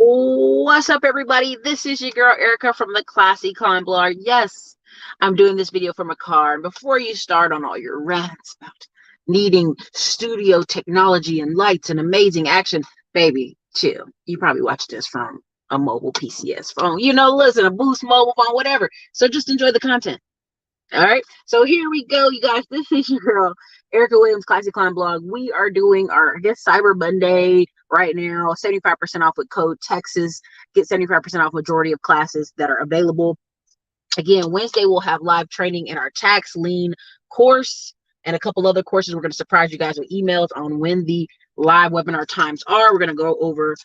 What's up, everybody? This is your girl Erica from the Classy Climb blog. Yes, I'm doing this video from a car. And before you start on all your rants about needing studio technology and lights and amazing action, baby, chill. You probably watched this from a mobile PCS phone. Listen, a Boost mobile phone, whatever. So just enjoy the content. All right, so here we go, you guys. This is your girl Erica Williams, Classic Climb blog. We are doing our, Cyber Monday right now. 75% off with code Texas. Get 75% off majority of classes that are available. Again, Wednesday we'll have live training in our tax lien course and a couple other courses. We're going to surprise you guys with emails on when the live webinar times are. We're going to go over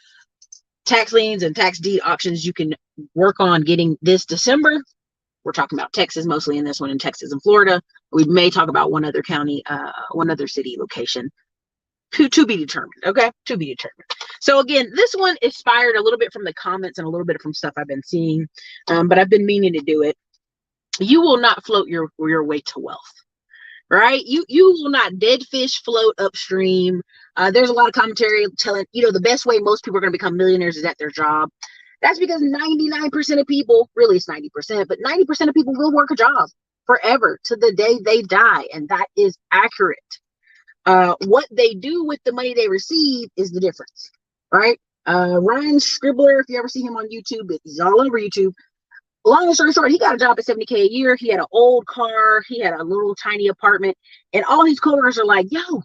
tax liens and tax deed auctions you can work on getting this December. We're talking about Texas mostly in this one, in Texas and Florida. We may talk about one other county, one other city location to be determined. Okay, to be determined. So again, this one inspired a little bit from the comments and a little bit from stuff I've been seeing, but I've been meaning to do it. You will not float your way to wealth, right? You will not dead fish float upstream. There's a lot of commentary telling, the best way most people are going to become millionaires is at their job. That's because 99% of people, really it's 90%, but 90% of people will work a job forever to the day they die. And that is accurate. What they do with the money they receive is the difference, right? Ryan Scribbler, if you ever see him on YouTube, he's all over YouTube. Long story short, he got a job at $70K a year. He had an old car. He had a little tiny apartment. And all these coworkers are like, yo,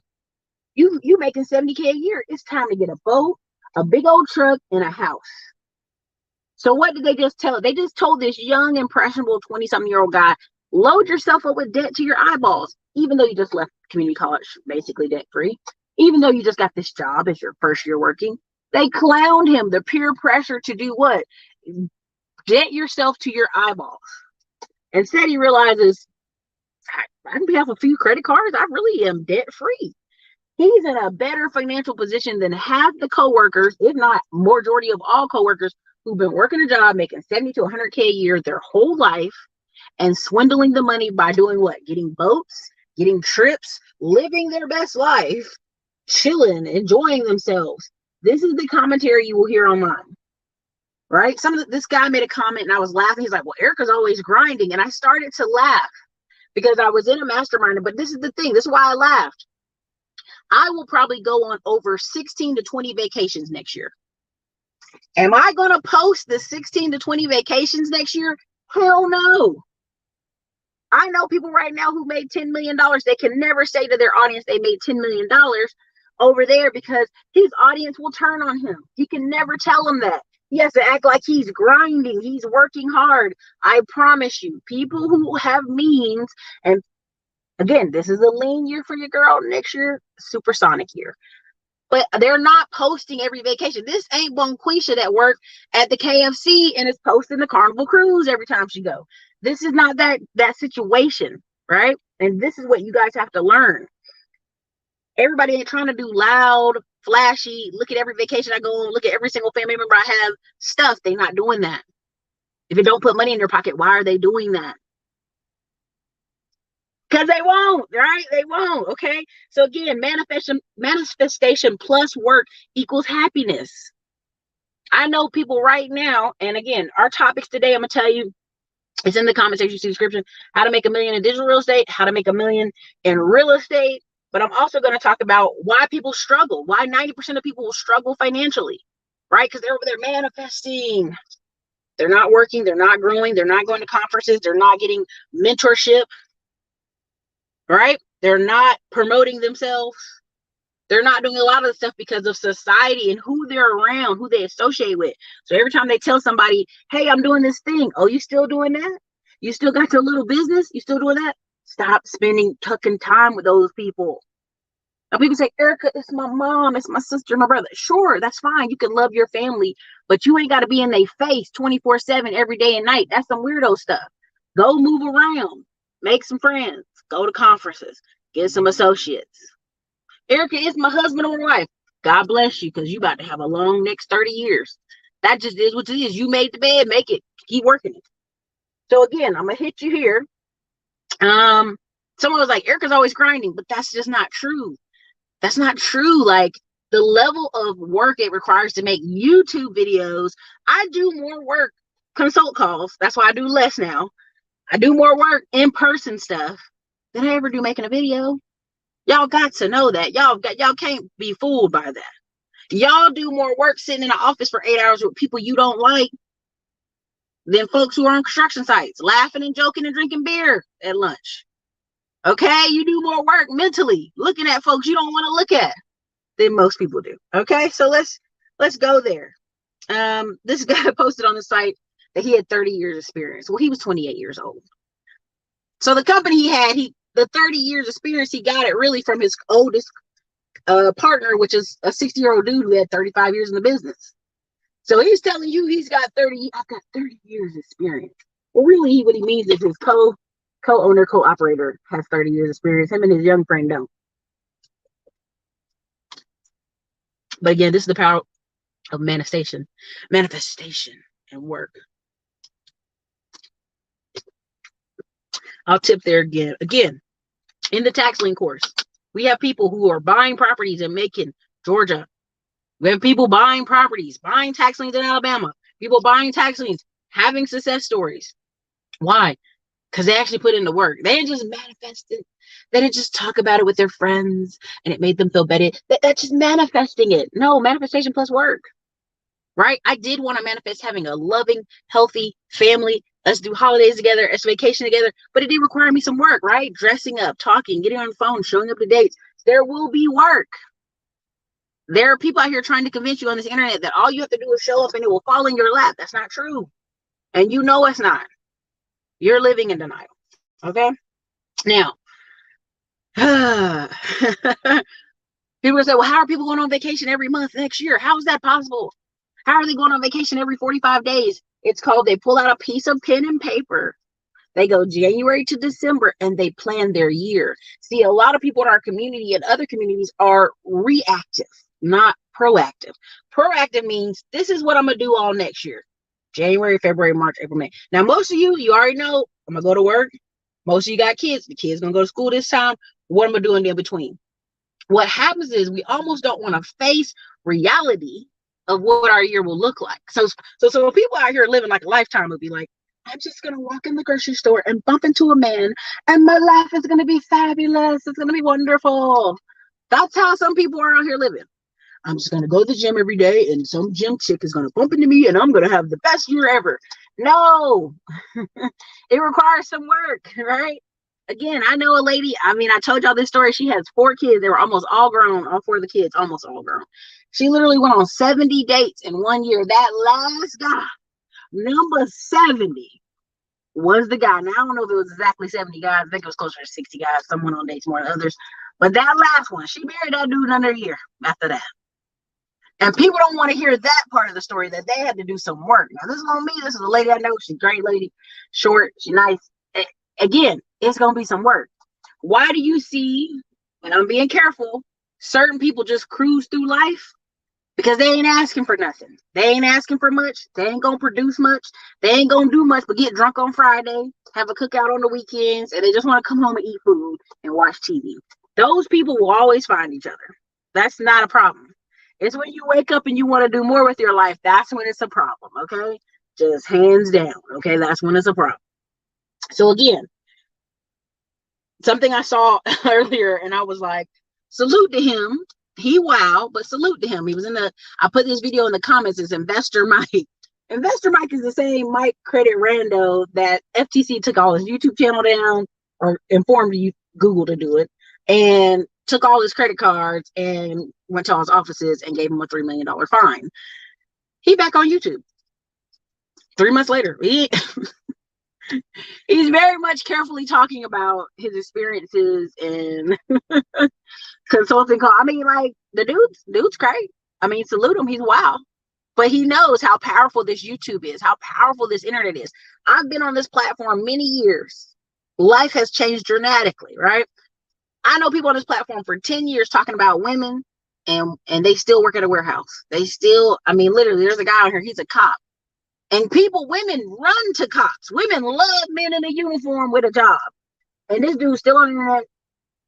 you making $70K a year. It's time to get a boat, a big old truck, and a house. So what did they just tell? They just told this young, impressionable 20-something-year-old guy, load yourself up with debt to your eyeballs, even though you just left community college basically debt-free, even though you just got this job as your first year working. They clowned him, the peer pressure to do what? Debt yourself to your eyeballs. Instead, he realizes, I can have a few credit cards. I really am debt-free. He's in a better financial position than half the coworkers, if not majority of all coworkers, who've been working a job making 70 to 100K a year their whole life and swindling the money by doing what? Getting boats, getting trips, living their best life, chilling, enjoying themselves. This is the commentary you will hear online, right? This guy made a comment and I was laughing. He's like, well, Erica's always grinding. And I started to laugh because I was in a mastermind. But this is the thing. This is why I laughed. I will probably go on over 16 to 20 vacations next year. Am I going to post the 16 to 20 vacations next year? Hell no. I know people right now who made $10 million. They can never say to their audience they made $10 million over there because his audience will turn on him. He can never tell them that. He has to act like he's grinding. He's working hard. I promise you, people who have means, and again, this is a lean year for your girl. Next year, supersonic year. But they're not posting every vacation. This ain't Bonquisha that worked at the KFC and is posting the Carnival Cruise every time she go. This is not that situation, right? And this is what you guys have to learn. Everybody ain't trying to do loud, flashy, look at every vacation I go on, look at every single family member I have stuff. They're not doing that. If it don't put money in their pocket, why are they doing that? Because they won't, right? They won't, okay? So again, manifestation plus work equals happiness. I know people right now, and again, our topics today, I'm going to tell you, it's in the comment section description, how to make $1 million in digital real estate, how to make $1 million in real estate. But I'm also going to talk about why people struggle, why 90% of people will struggle financially, right? Because they're over there manifesting. They're not working, they're not growing, they're not going to conferences, they're not getting mentorship. Right? They're not promoting themselves. They're not doing a lot of the stuff because of society and who they're around, who they associate with. So every time they tell somebody, hey, I'm doing this thing. Oh, you still doing that? You still got your little business? You still doing that? Stop tucking time with those people. Now people say, Erica, it's my mom, it's my sister, my brother. Sure, that's fine. You can love your family, but you ain't got to be in their face 24/7 every day and night. That's some weirdo stuff. Go move around. Make some friends. Go to conferences. Get some associates. Erica is my husband or wife. God bless you, because you about to have a long next 30 years. That just is what it is. You made the bed. Make it. Keep working it. So again, I'm going to hit you here. Someone was like, Erica's always grinding, but that's just not true. That's not true. Like, the level of work it requires to make YouTube videos, I do more work, consult calls. That's why I do less now. I do more work, in-person stuff, than I ever do making a video. Y'all got to know that. Y'all can't be fooled by that. Y'all do more work sitting in the office for 8 hours with people you don't like than folks who are on construction sites, laughing and joking and drinking beer at lunch. Okay, you do more work mentally looking at folks you don't want to look at than most people do. Okay, so let's go there. This guy posted on the site that he had 30 years experience. Well, he was 28 years old. So the company the 30 years experience, he got it really from his oldest partner, which is a 60-year-old dude who had 35 years in the business. So he's telling you I've got 30 years experience. Well, really what he means is his co-owner, co-operator has 30 years experience. Him and his young friend don't. But again, this is the power of manifestation and work. I'll tip there again. Again, in the tax lien course, we have people who are buying properties in Macon, Georgia. We have people buying properties, buying tax liens in Alabama. People buying tax liens, having success stories. Why? Because they actually put in the work. They didn't just manifest it. They didn't just talk about it with their friends and it made them feel better. That's just manifesting it. No, manifestation plus work. Right? I did want to manifest having a loving, healthy family. Let's do holidays together. Let's vacation together. But it did require me some work, right? Dressing up, talking, getting on the phone, showing up to dates. There will be work. There are people out here trying to convince you on this internet that all you have to do is show up and it will fall in your lap. That's not true. And you know it's not. You're living in denial. Okay? Now, people say, well, how are people going on vacation every month next year? How is that possible? How are they going on vacation every 45 days? It's called, they pull out a piece of pen and paper. They go January to December and they plan their year. See, a lot of people in our community and other communities are reactive, not proactive. Proactive means this is what I'm going to do all next year. January, February, March, April, May. Now, most of you already know I'm going to go to work. Most of you got kids. The kids going to go to school this time. What am I doing in between? What happens is we almost don't want to face reality of what our year will look like. So when people out here living like a Lifetime movie, like, I'm just going to walk in the grocery store and bump into a man and my life is going to be fabulous. It's going to be wonderful. That's how some people are out here living. I'm just going to go to the gym every day and some gym chick is going to bump into me and I'm going to have the best year ever. No, it requires some work, right? Again, I know a lady, I told y'all this story. She has 4 kids. They were almost all grown. All 4 of the kids, almost all grown. She literally went on 70 dates in 1 year. That last guy, number 70, was the guy. Now, I don't know if it was exactly 70 guys. I think it was closer to 60 guys. Some went on dates more than others. But that last one, she married that dude under a year after that. And people don't want to hear that part of the story, that they had to do some work. Now, this is on me. This is a lady I know. She's a great lady, short, she's nice. Again, it's going to be some work. Why do you see, and I'm being careful, certain people just cruise through life? Because they ain't asking for nothing. They ain't asking for much. They ain't going to produce much. They ain't going to do much but get drunk on Friday, have a cookout on the weekends, and they just want to come home and eat food and watch TV. Those people will always find each other. That's not a problem. It's when you wake up and you want to do more with your life, that's when it's a problem, okay? Just hands down, okay? That's when it's a problem. So again, something I saw earlier and I was like, salute to him. He wow, but salute to him. He was I put this video in the comments. It's Investor Mike. Investor Mike is the same Mike Credit Rando that FTC took all his YouTube channel down, or informed Google to do it, and took all his credit cards and went to all his offices and gave him a $3 million fine. He back on YouTube 3 months later. He's very much carefully talking about his experiences and consulting call. Like, the dude's great. Salute him. He's wow. But he knows how powerful this YouTube is, how powerful this internet is. I've been on this platform many years. Life has changed dramatically, right? I know people on this platform for 10 years talking about women, and they still work at a warehouse. They still, literally, there's a guy on here, he's a cop. And women run to cops. Women love men in a uniform with a job. And this dude's still on the internet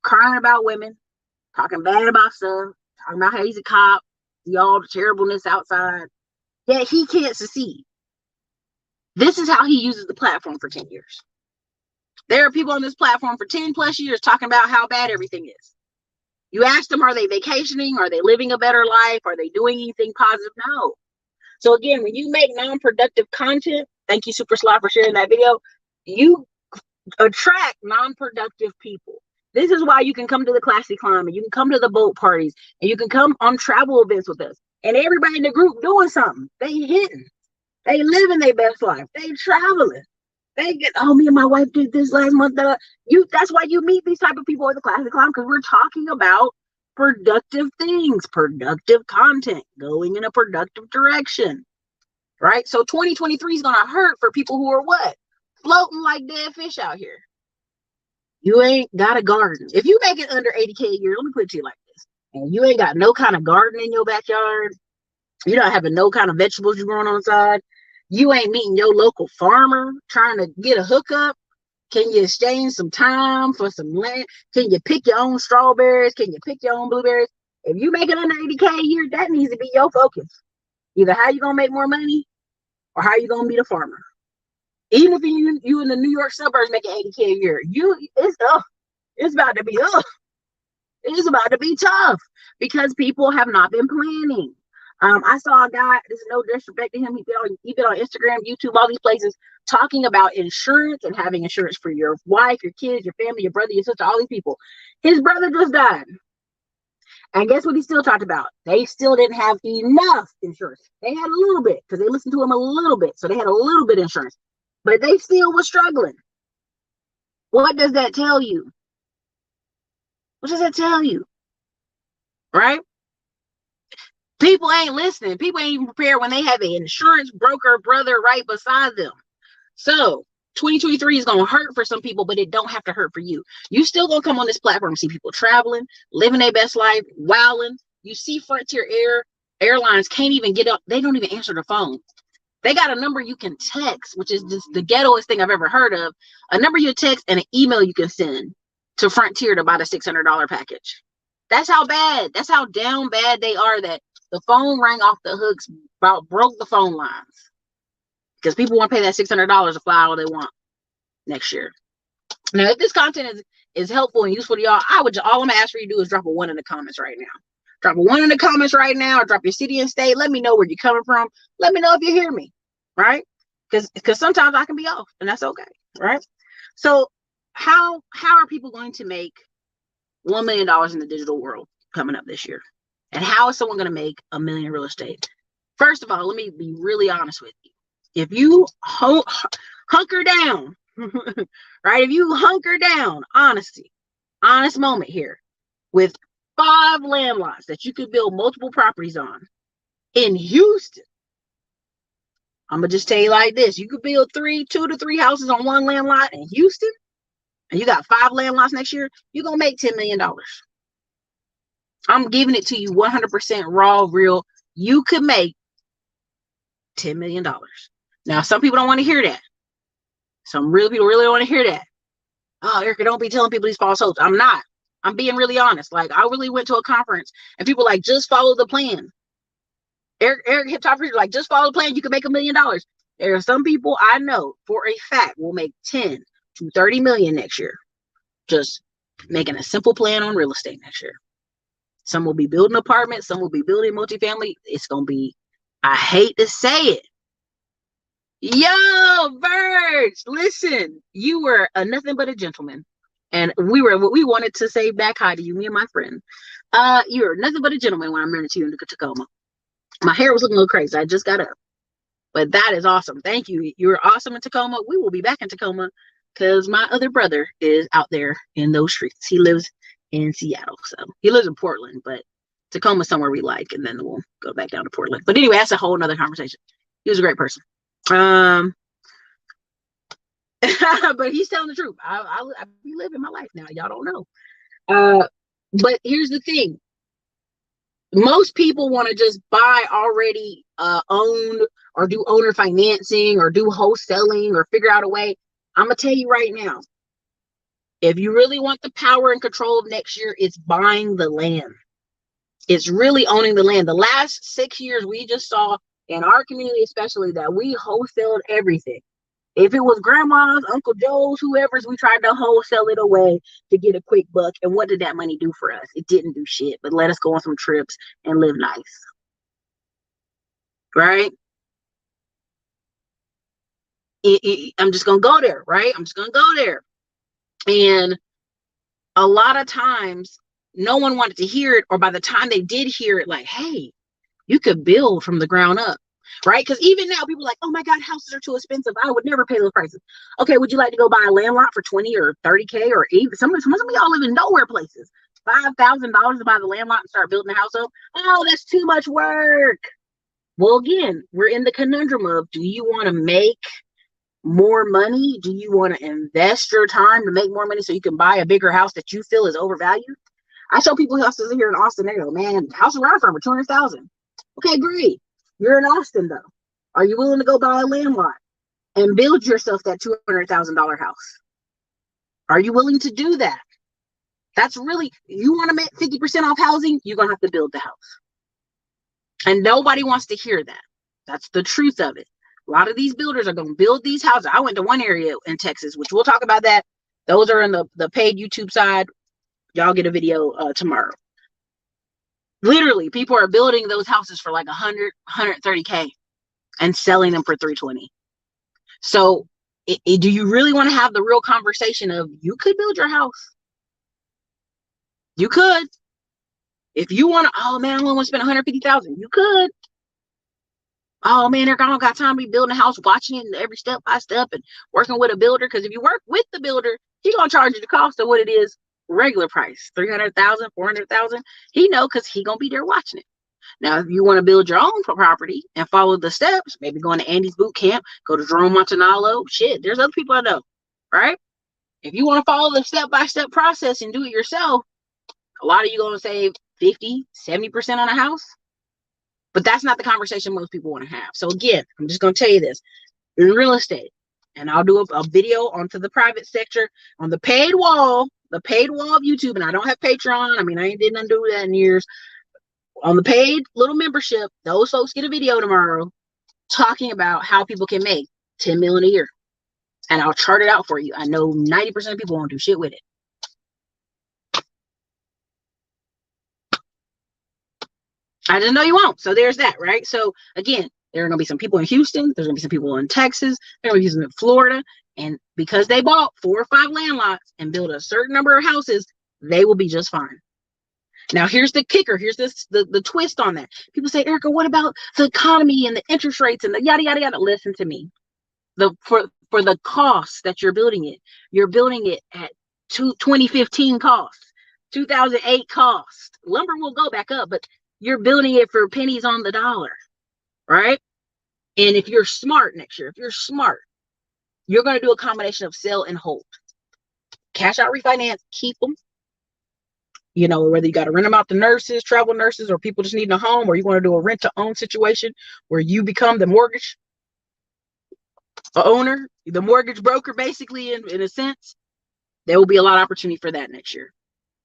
crying about women, talking bad about stuff, talking about how he's a cop, see all the terribleness outside, yet he can't succeed. This is how he uses the platform for 10 years. There are people on this platform for 10 plus years talking about how bad everything is. You ask them, are they vacationing? Are they living a better life? Are they doing anything positive? No. So again, when you make non-productive content, thank you, Super Slot, for sharing that video, you attract non-productive people. This is why you can come to the Classy Climb, and you can come to the boat parties, and you can come on travel events with us. And everybody in the group doing something. They hitting. They living their best life. They traveling. They get, oh, me and my wife did this last month. That's why you meet these type of people at the Classy Climb, because we're talking about productive things, productive content, going in a productive direction, right? So 2023 is going to hurt for people who are what? Floating like dead fish out here. You ain't got a garden. If you make it under 80K a year, let me put it to you like this, and you ain't got no kind of garden in your backyard, you're not having no kind of vegetables you're growing on the side, you ain't meeting your local farmer trying to get a hookup, can you exchange some time for some land? Can you pick your own strawberries? Can you pick your own blueberries? If you make it under 80K a year, that needs to be your focus. Either how you going to make more money or how you going to be the farmer. Even if you in the New York suburbs making 80K a year, it's about to be it's about to be tough because people have not been planning. I saw a guy, this is no disrespect to him, he been on Instagram, YouTube, all these places, talking about insurance and having insurance for your wife, your kids, your family, your brother, your sister, all these people. His brother just died. And guess what he still talked about? They still didn't have enough insurance. They had a little bit because they listened to him a little bit. So they had a little bit of insurance, but they still were struggling. What does that tell you? What does that tell you? Right? People ain't listening. People ain't even prepared when they have an insurance broker brother right beside them. So 2023 is going to hurt for some people, but it don't have to hurt for you. You still going to come on this platform and see people traveling, living their best life, wowing. You see Frontier Airlines can't even get up. They don't even answer the phone. They got a number you can text, which is just the ghettoest thing I've ever heard of. A number you text and an email you can send to Frontier to buy the $600 package. That's how bad, that's how down bad they are, that the phone rang off the hooks, about broke the phone lines. Because people want to pay that $600 to fly all they want next year. Now, if this content is helpful and useful to y'all, all I'm gonna ask for you to do is drop a 1 in the comments right now. Drop a 1 in the comments right now, or drop your city and state. Let me know where you're coming from. Let me know if you hear me, right? Because sometimes I can be off, and that's okay, right? So how are people going to make $1 million in the digital world coming up this year? And how is someone going to make $1 million in real estate? First of all, let me be really honest with you. If you hunker down, right? If you hunker down, honest moment here, with 5 land lots that you could build multiple properties on in Houston, I'm gonna just tell you like this: you could build 2 to 3 houses on 1 land lot in Houston, and you got 5 land lots next year, you're gonna make $10 million. I'm giving it to you 100% raw, real. You could make $10 million. Now, some people don't want to hear that. Some real people really don't want to hear that. Oh, Erica, don't be telling people these false hopes. I'm not. I'm being really honest. Like, I really went to a conference and people like, just follow the plan. Eric hip hop, like, just follow the plan. You can make $1 million. There are some people I know for a fact will make 10 to 30 million next year. Just making a simple plan on real estate next year. Some will be building apartments. Some will be building multifamily. It's going to be, I hate to say it. Yo, Verge, listen, you were nothing but a gentleman. And we wanted to say back hi to you, me and my friend. You were nothing but a gentleman when I met you in Tacoma. My hair was looking a little crazy. I just got up. But that is awesome. Thank you. You were awesome in Tacoma. We will be back in Tacoma because my other brother is out there in those streets. He lives in Seattle. So he lives in Portland, but Tacoma's somewhere we like, and then we'll go back down to Portland. But anyway, that's a whole nother conversation. He was a great person. But he's telling the truth. I be living my life now. Y'all don't know. But here's the thing. Most people want to just buy already owned, or do owner financing, or do wholesaling, or figure out a way. I'm gonna tell you right now, if you really want the power and control of next year, it's buying the land. It's really owning the land. The last 6 years, we just saw in our community, especially, that we wholesaled everything. If it was grandma's, Uncle Joe's, whoever's, we tried to wholesale it away to get a quick buck. And what did that money do for us? It didn't do shit, but let us go on some trips and live nice. Right? I'm just going to go there, right? I'm just going to go there. And a lot of times, no one wanted to hear it, or by the time they did hear it, like, hey, you could build from the ground up, right? Because even now, people are like, oh my God, houses are too expensive. I would never pay those prices. Okay, would you like to go buy a land lot for 20 or 30K, or even some of y'all live in nowhere places, $5,000 to buy the land lot and start building a house up? Oh, that's too much work. Well, again, we're in the conundrum of, do you want to make more money? Do you want to invest your time to make more money so you can buy a bigger house that you feel is overvalued? I show people houses here in Austin. They go, man, house around for $200,000. Okay, great. You're in Austin, though. Are you willing to go buy a land lot and build yourself that $200,000 house? Are you willing to do that? That's really, you want to make 50% off housing, you're going to have to build the house. And nobody wants to hear that. That's the truth of it. A lot of these builders are going to build these houses. I went to one area in Texas, which we'll talk about that. Those are in the paid YouTube side. Y'all get a video tomorrow. Literally, people are building those houses for like 100, 130K and selling them for 320. So do you really want to have the real conversation of, you could build your house? You could. If you want to, oh man, I only want to spend 150,000. You could. Oh man, I don't got time to be building a house, watching it every step by step and working with a builder. Because if you work with the builder, he's gonna charge you the cost of what it is regular price, 300,000, 400,000. He know, because he gonna be there watching it. Now, if you want to build your own property and follow the steps, maybe going to Andy's boot camp, go to Jerome Montanalo, shit, there's other people I know, right? If you want to follow the step-by-step process and do it yourself, a lot of you going to save 50, 70% on a house. But that's not the conversation most people want to have. So again, I'm just going to tell you this. In real estate, and I'll do a video onto the private sector on the paid wall of YouTube, and I don't have Patreon. I mean, I didn't undo that in years. On the paid little membership, those folks get a video tomorrow talking about how people can make 10 million a year. And I'll chart it out for you. I know 90% of people won't do shit with it. I just know you won't. So there's that, right? So again, there are going to be some people in Houston. There's going to be some people in Texas. There are going to be some in Florida. And because they bought 4 or 5 land lots and built a certain number of houses, they will be just fine. Now, here's the kicker. Here's the twist on that. People say, Erica, what about the economy and the interest rates and the yada, yada, yada? Listen to me. For the cost that you're building it at 2015 cost, 2008 cost. Lumber will go back up, but you're building it for pennies on the dollar, right? And if you're smart next year, you're going to do a combination of sell and hold. Cash out, refinance, keep them. You know, whether you got to rent them out to nurses, travel nurses, or people just needing a home, or you want to do a rent to own situation where you become the mortgage owner, the mortgage broker, basically, in a sense. There will be a lot of opportunity for that next year.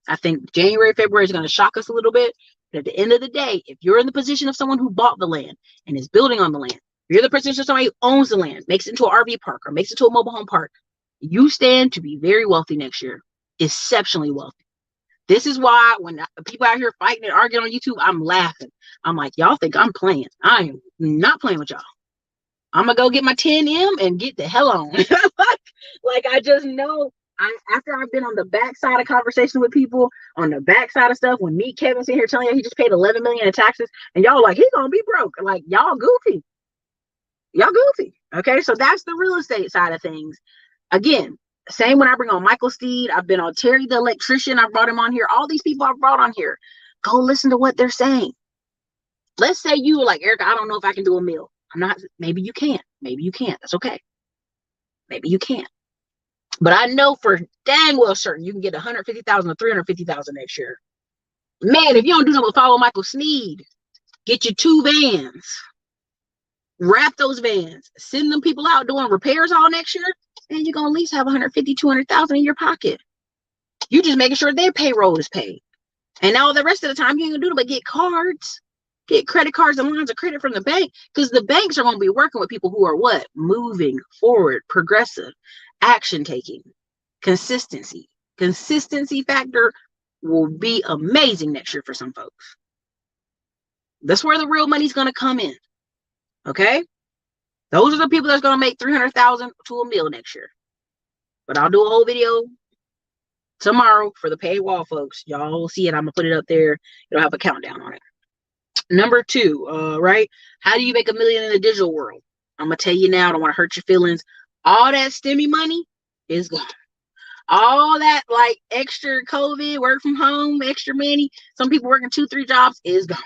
I think January, February is going to shock us a little bit. But at the end of the day, if you're in the position of someone who bought the land and is building on the land, you're the position of somebody who owns the land, makes it into an RV park or makes it to a mobile home park, you stand to be very wealthy next year, exceptionally wealthy. This is why when people out here fighting and arguing on YouTube, I'm laughing. I'm like, y'all think I'm playing. I am not playing with y'all. I'm going to go get my 10M and get the hell on. like, I just know. After I've been on the backside of conversation with people, on the backside of stuff, when me, Kevin's in here telling you he just paid $11 million in taxes, and y'all like, he's gonna be broke. Like, y'all goofy. Okay, so that's the real estate side of things. Again, same when I bring on Michael Steed. I've been on Terry the electrician. I brought him on here. All these people I've brought on here. Go listen to what they're saying. Let's say you were like, Erica, I don't know if I can do a mill. I'm not. Maybe you can't. Maybe you can't. That's okay. Maybe you can't. But I know for dang well certain you can get 150,000 to 350,000 next year. Man, if you don't do nothing but follow Michael Sneed, get you 2 vans, wrap those vans, send them people out doing repairs all next year, and you're gonna at least have 150, 200,000 in your pocket. You just making sure their payroll is paid. And now the rest of the time you ain't gonna do but get cards, get credit cards and lines of credit from the bank, because the banks are gonna be working with people who are what? Moving forward, progressive, action taking, consistency. Consistency factor will be amazing next year for some folks. That's where the real money's gonna come in. Okay? Those are the people that's gonna make 300,000 to $1 million next year. But I'll do a whole video tomorrow for the paywall folks. Y'all will see it. I'm gonna put it up there. It'll have a countdown on it. Number 2, right? How do you make $1 million in the digital world? I'm gonna tell you now. I don't want to hurt your feelings. All that STEMI money is gone. All that like extra COVID, work from home, extra money. Some people working 2-3 jobs is gone.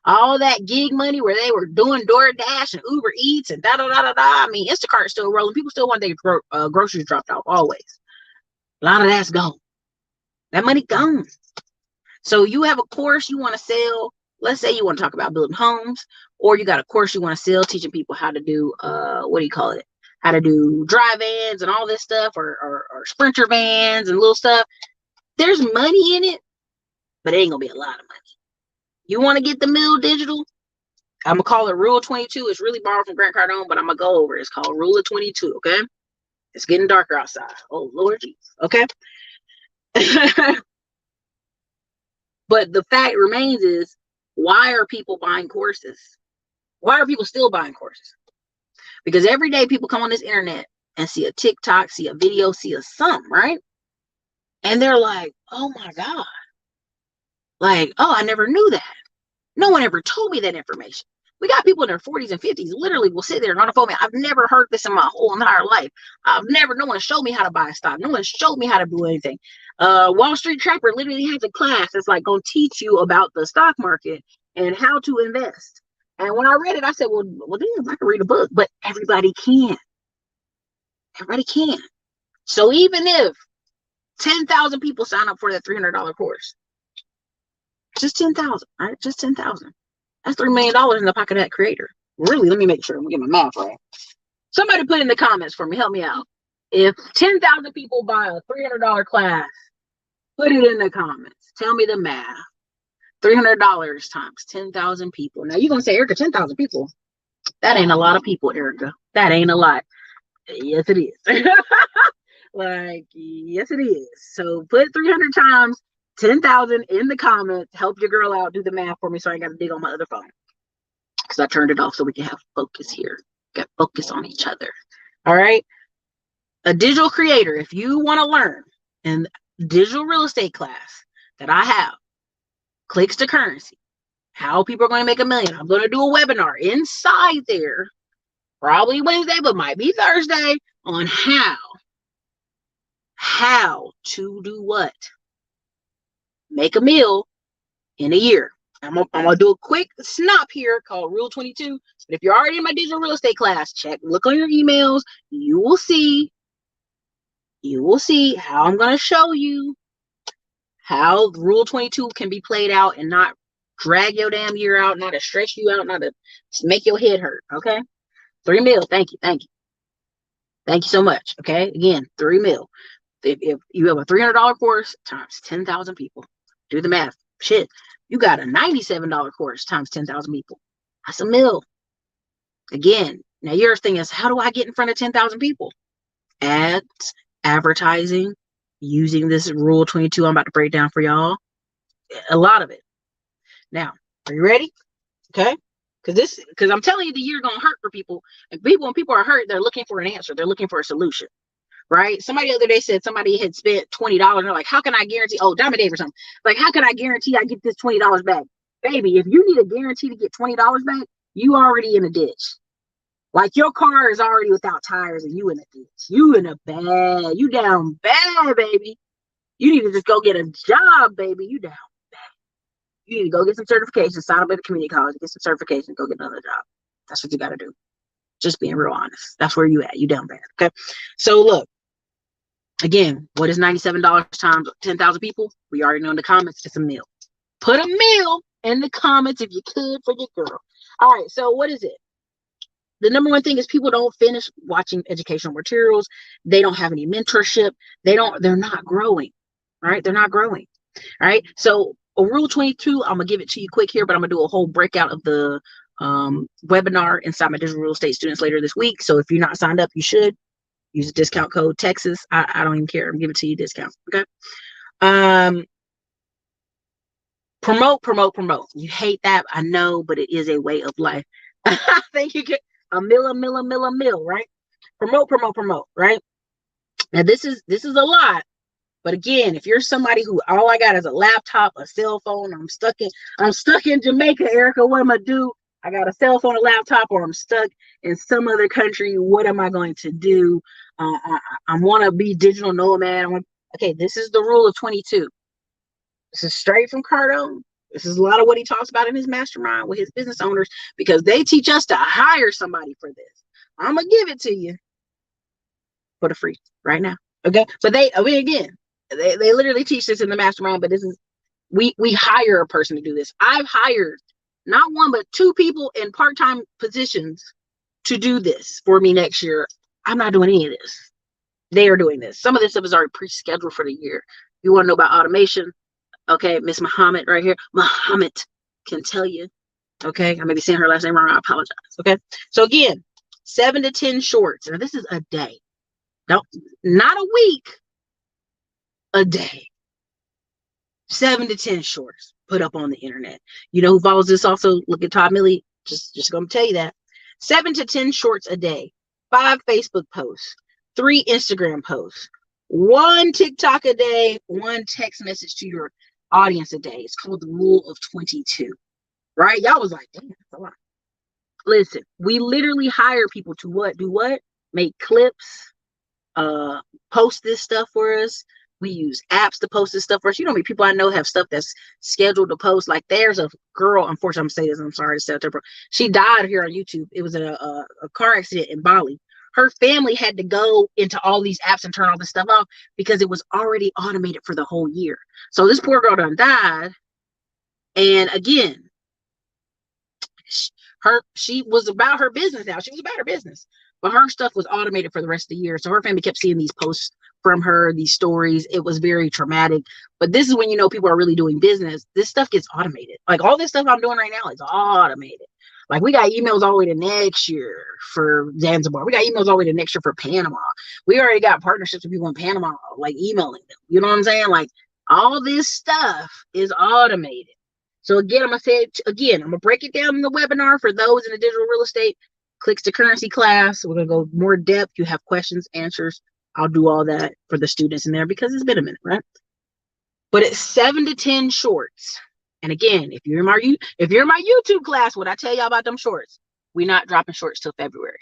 All that gig money where they were doing DoorDash and Uber Eats and da-da-da-da-da. I mean, Instacart's still rolling. People still want their groceries dropped off always. A lot of that's gone. That money gone. So you have a course you want to sell. Let's say you want to talk about building homes, or you got a course you want to sell teaching people how to do, what do you call it? How to do dry vans and all this stuff, or sprinter vans and little stuff. There's money in it, but it ain't going to be a lot of money. You want to get the mill digital? I'm going to call it Rule 22. It's really borrowed from Grant Cardone, but I'm going to go over it. It's called Rule of 22, okay? It's getting darker outside. Oh, Lord Jesus, okay? But the fact remains is, why are people buying courses? Why are people still buying courses? Because every day people come on this internet and see a TikTok, see a video, see a something, right? And they're like, oh my God. Like, oh, I never knew that. No one ever told me that information. We got people in their 40s and 50s literally will sit there and on the phone. Man, I've never heard this in my whole entire life. No one showed me how to buy a stock. No one showed me how to do anything. Wall Street Trapper literally has a class that's like going to teach you about the stock market and how to invest. And when I read it, I said, well, damn, I can read a book, but everybody can. Everybody can. So even if 10,000 people sign up for that $300 course, just 10,000, right? Just 10,000. That's $3 million in the pocket of that creator. Really, let me make sure I'm getting my math right. Somebody put in the comments for me. Help me out. If 10,000 people buy a $300 class, put it in the comments. Tell me the math. $300 times 10,000 people. Now you're going to say, Erica, 10,000 people. That ain't a lot of people, Erica. That ain't a lot. Yes, it is. Like, yes, it is. So put 300 times 10,000 in the comments. Help your girl out. Do the math for me so I ain't got to dig on my other phone. Because I turned it off so we can have focus here. Got focus on each other. All right. A digital creator, if you want to learn in digital real estate class that I have, clicks to currency, how people are going to make $1 million. I'm going to do a webinar inside there, probably Wednesday, but might be Thursday, on how to do what? Make $1 million in a year. I'm gonna do a quick snap here called Rule 22. But if you're already in my digital real estate class, look on your emails. You will see how I'm gonna show you how Rule 22 can be played out and not drag your damn year out, not to stress you out, not to make your head hurt. Okay, $3 million. Thank you so much. Okay, again, $3 million. If you have a $300 course times 10,000 people, do the math. Shit, you got a $97 course times 10,000 people. That's $1 million. Again, now your thing is, how do I get in front of 10,000 people? Ads, advertising, using this Rule 22 I'm about to break down for y'all. A lot of it. Now, are you ready? Okay. Because I'm telling you, the year gonna hurt for people. And when people are hurt, they're looking for an answer. They're looking for a solution. Right? Somebody the other day said somebody had spent $20. And they're like, how can I guarantee? Oh, Diamond Dave or something. Like, how can I guarantee I get this $20 back? Baby, if you need a guarantee to get $20 back, you already in a ditch. Like, your car is already without tires and you in a ditch. You in a bad. You down bad, baby. You need to just go get a job, baby. You down bad. You need to go get some certifications, sign up at a community college, get some certifications, go get another job. That's what you got to do. Just being real honest. That's where you at. You down bad. Okay. So look. Again, what is $97 times 10,000 people? We already know in the comments. It's $1 million. Put $1 million in the comments if you could for your girl. All right. So what is it? The number one thing is people don't finish watching educational materials. They don't have any mentorship. They're not growing. Right? They're not growing. Right? So rule 22, I'm gonna give it to you quick here, but I'm gonna do a whole breakout of the webinar inside my digital real estate students later this week. So if you're not signed up, you should use the discount code Texas. I don't even care. I'm giving it to you discount. Okay. Promote. You hate that, I know, but it is a way of life. I think you get a mill, right? Promote, right? Now this is a lot. But again, if you're somebody who all I got is a laptop, a cell phone, I'm stuck in Jamaica, Erica, what am I do? I got a cell phone, a laptop, or I'm stuck in some other country. What am I going to do? I want to be digital nomad. Okay, this is the rule of 22. This is straight from Cardone. This is a lot of what he talks about in his mastermind with his business owners, because they teach us to hire somebody for this. I'm going to give it to you for the free right now. Okay. But they literally teach this in the mastermind, but this is, we hire a person to do this. I've hired not one, but two people in part-time positions to do this for me next year. I'm not doing any of this. They are doing this. Some of this stuff is already pre-scheduled for the year. You want to know about automation? Okay, Miss Muhammad right here. Muhammad can tell you. Okay, I may be saying her last name wrong. I apologize. Okay, so again, 7 to 10 shorts. Now this is a day. No, not a week. A day. 7 to 10 shorts put up on the internet. You know who follows this also? Look at Todd Milley. Just gonna tell you that. 7 to 10 shorts a day. 5 Facebook posts. 3 Instagram posts. 1 TikTok a day. 1 text message to your audience a day. It's called the rule of 22. Right? Y'all was like, damn, that's a lot. Listen, we literally hire people to what? Do what? Make clips, post this stuff for us. We use apps to post this stuff for us. You know, many people I know have stuff that's scheduled to post. Like there's a girl, unfortunately, I'm saying this, I'm sorry to say it, she died here on YouTube. It was a car accident in Bali. Her family had to go into all these apps and turn all this stuff off because it was already automated for the whole year. So this poor girl done died. And again, she was about her business now. She was about her business. But her stuff was automated for the rest of the year. So her family kept seeing these posts from her, these stories. It was very traumatic. But this is when you know people are really doing business. This stuff gets automated. Like all this stuff I'm doing right now is automated. Like we got emails all the way to next year for Zanzibar. We got emails all the way to next year for Panama. We already got partnerships with people in Panama, like emailing them. You know what I'm saying? Like all this stuff is automated. So again, I'm going to say it again. I'm going to break it down in the webinar for those in the digital real estate. Clicks to currency class. We're going to go more depth. You have questions, answers. I'll do all that for the students in there because it's been a minute, right? But it's 7 to 10 shorts. And again, if you're in my YouTube class, what I tell y'all about them shorts, we're not dropping shorts till February.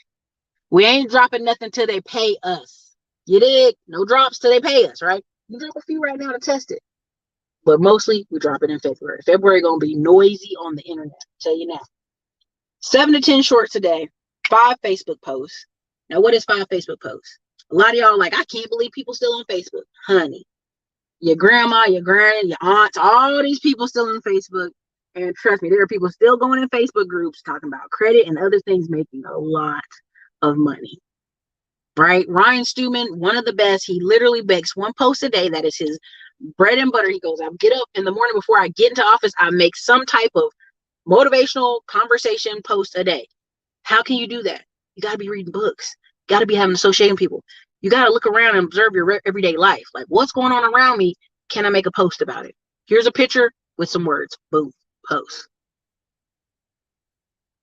We ain't dropping nothing till they pay us. You dig? No drops till they pay us, right? You drop a few right now to test it. But mostly we drop it in February. February gonna be noisy on the internet. I'll tell you now. 7 to 10 shorts a day, 5 Facebook posts. Now, what is 5 Facebook posts? A lot of y'all like, I can't believe people still on Facebook. Honey, your grandma, your granny, your aunts, all these people still on Facebook. And trust me, there are people still going in Facebook groups talking about credit and other things, making a lot of money. Right? Ryan Stewman, one of the best. He literally makes 1 post a day. That is his bread and butter. He goes, I get up in the morning before I get into office. I make some type of motivational conversation post a day. How can you do that? You got to be reading books. You got to be having associating people. You got to look around and observe your everyday life. Like what's going on around me? Can I make a post about it? Here's a picture with some words. Boom, post.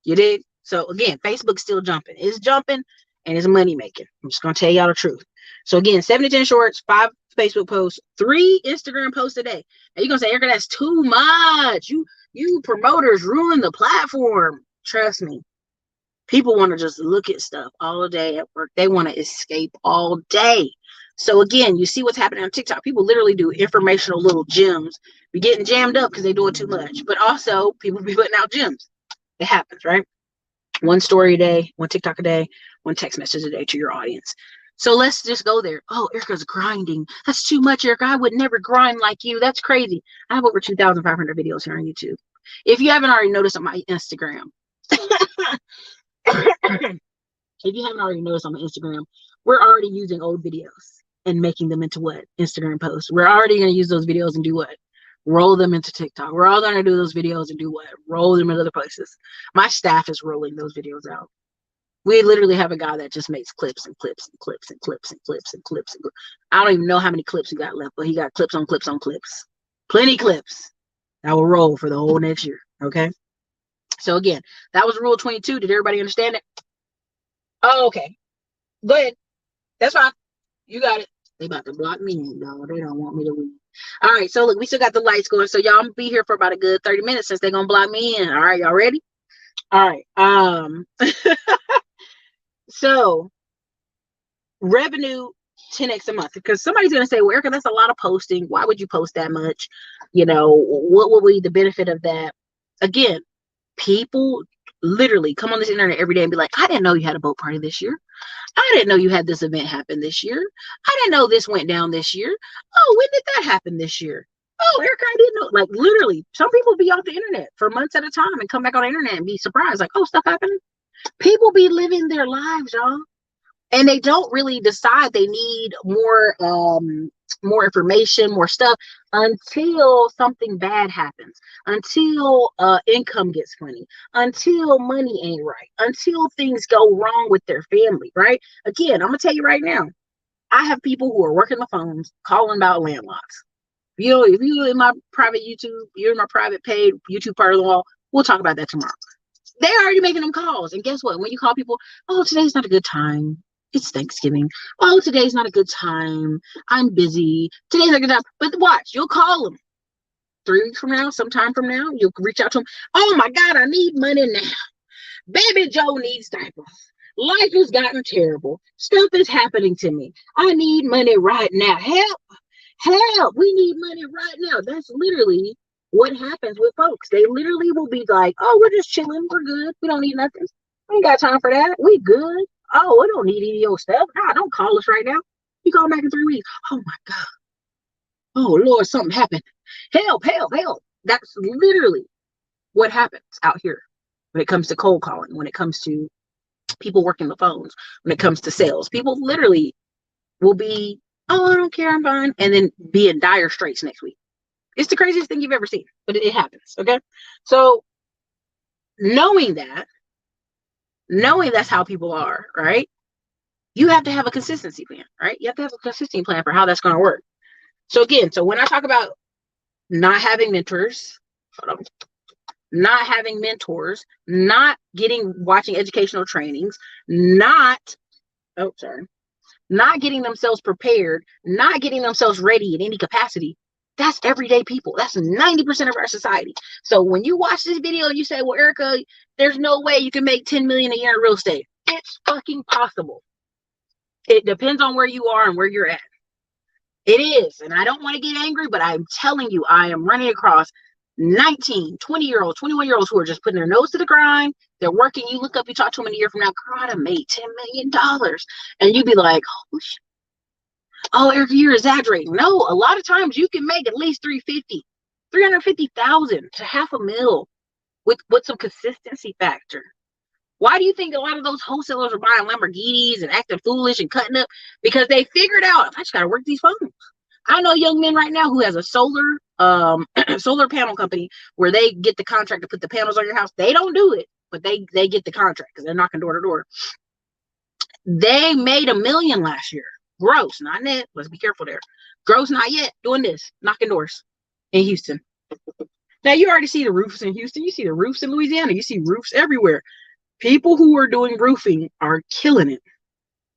You dig? So again, Facebook's still jumping. It's jumping and it's money making. I'm just going to tell y'all the truth. So again, 7 to 10 shorts, 5 Facebook posts, 3 Instagram posts a day. Now you're going to say, Erica, that's too much. You promoters ruin the platform. Trust me. People want to just look at stuff all day at work. They want to escape all day. So again, you see what's happening on TikTok. People literally do informational little gems. Be getting jammed up because they're doing too much. But also, people be putting out gems. It happens, right? 1 story a day, 1 TikTok a day, 1 text message a day to your audience. So let's just go there. Oh, Erica's grinding. That's too much, Erica. I would never grind like you. That's crazy. I have over 2,500 videos here on YouTube. If you haven't already noticed on my Instagram, we're already using old videos and making them into what? Instagram posts. We're already going to use those videos and do what? Roll them into TikTok. We're all going to do those videos and do what? Roll them in other places. My staff is rolling those videos out. We literally have a guy that just makes clips and clips and clips and clips and clips and clips and clips. I don't even know how many clips he got left, but he got clips on clips on clips. Plenty clips that will roll for the whole next year. Okay. So again, that was rule 22. Did everybody understand it? Oh, okay. Go ahead. That's fine. You got it. They about to block me in, y'all. They don't want me to leave. All right. So look, we still got the lights going. So y'all, I'm gonna be here for about a good 30 minutes since they're gonna block me in. All right, y'all ready? All right. So revenue 10x a month, because somebody's going to say, well, Erica, that's a lot of posting. Why would you post that much? What will be the benefit of that? Again, people literally come on this internet every day and be like, I didn't know you had a boat party this year. I didn't know you had this event happen this year. I didn't know this went down this year. Oh, when did that happen this year? Oh, Erica, I didn't know. Like literally, some people be off the internet for months at a time and come back on the internet and be surprised, like, oh, stuff happened. People be living their lives, y'all. And they don't really decide they need more information, more stuff, until something bad happens, until income gets funny, until money ain't right, until things go wrong with their family, right? Again, I'm gonna tell you right now, I have people who are working the phones calling about landlocks. If you in my private YouTube, you're in my private paid YouTube part of the wall, we'll talk about that tomorrow. They're already making them calls. And guess what? When you call people, oh, today's not a good time. It's Thanksgiving. Oh, today's not a good time. I'm busy. Today's not a good time. But watch, you'll call them 3 weeks from now, sometime from now. You'll reach out to them. Oh my God, I need money now. Baby Joe needs diapers. Life has gotten terrible. Stuff is happening to me. I need money right now. Help. Help. We need money right now. That's literally what happens with folks. They literally will be like, oh, we're just chilling. We're good. We don't need nothing. We ain't got time for that. We good. Oh, we don't need any of your stuff. Nah, don't call us right now. You call back in 3 weeks. Oh my God. Oh Lord, something happened. Help, help, help. That's literally what happens out here when it comes to cold calling, when it comes to people working the phones, when it comes to sales. People literally will be, oh, I don't care, I'm fine, and then be in dire straits next week. It's the craziest thing you've ever seen, but it happens. Okay. So knowing that's how people are, right? You have to have a consistency plan, right? You have to have a consistency plan for how that's going to work. So again, when I talk about not having mentors, not watching educational trainings, not getting themselves prepared, not getting themselves ready in any capacity. That's everyday people. That's 90% of our society. So when you watch this video and you say, well, Erica, there's no way you can make 10 million a year in real estate. It's fucking possible. It depends on where you are and where you're at. It is. And I don't want to get angry, but I'm telling you, I am running across 19, 20-year-olds, 21-year-olds who are just putting their nose to the grind. They're working. You look up, you talk to them in a year from now, God, I made $10 million. And you'd be like, oh, shit. Oh, Eric, you're exaggerating. No, a lot of times you can make at least 350,000 to $500,000 with some consistency factor. Why do you think a lot of those wholesalers are buying Lamborghinis and acting foolish and cutting up? Because they figured out, I just got to work these phones. I know young men right now who has a solar panel company where they get the contract to put the panels on your house. They don't do it, but they get the contract because they're knocking door to door. They made $1 million last year. Gross, not net. Let's be careful there. Gross, not yet. Doing this, knocking doors in Houston. Now you already see the roofs in Houston. You see the roofs in Louisiana. You see roofs everywhere. People who are doing roofing are killing it,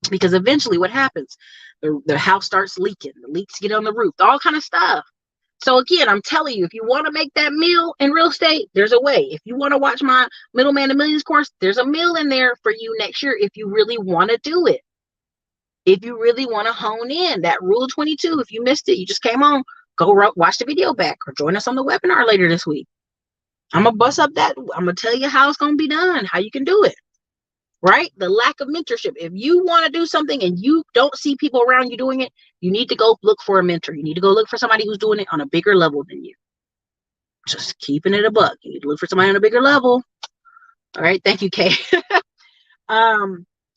because eventually what happens? The house starts leaking. The leaks get on the roof. All kind of stuff. So again, I'm telling you, if you want to make that meal in real estate, there's a way. If you want to watch my Middleman to Millions course, there's a meal in there for you next year if you really want to do it. If you really want to hone in that rule 22, if you missed it, you just came on, go watch the video back or join us on the webinar later this week. I'm going to bust up that. I'm going to tell you how it's going to be done, how you can do it, right? The lack of mentorship. If you want to do something and you don't see people around you doing it, you need to go look for a mentor. You need to go look for somebody who's doing it on a bigger level than you. Just keeping it a buck. You need to look for somebody on a bigger level. All right. Thank you, Kay.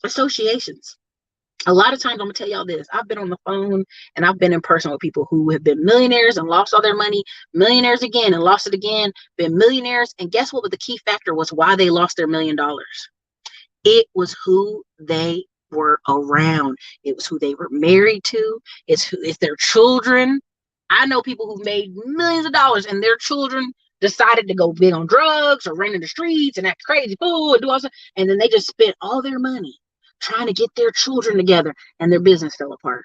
Associations. A lot of times, I'm gonna tell y'all this. I've been on the phone and I've been in person with people who have been millionaires and lost all their money, millionaires again and lost it again, been millionaires. And guess what? The key factor was why they lost their $1,000,000. It was who they were around. It was who they were married to. It's their children. I know people who've made millions of dollars and their children decided to go big on drugs or run in the streets and act crazy fool and do all stuff. And then they just spent all their money trying to get their children together and their business fell apart.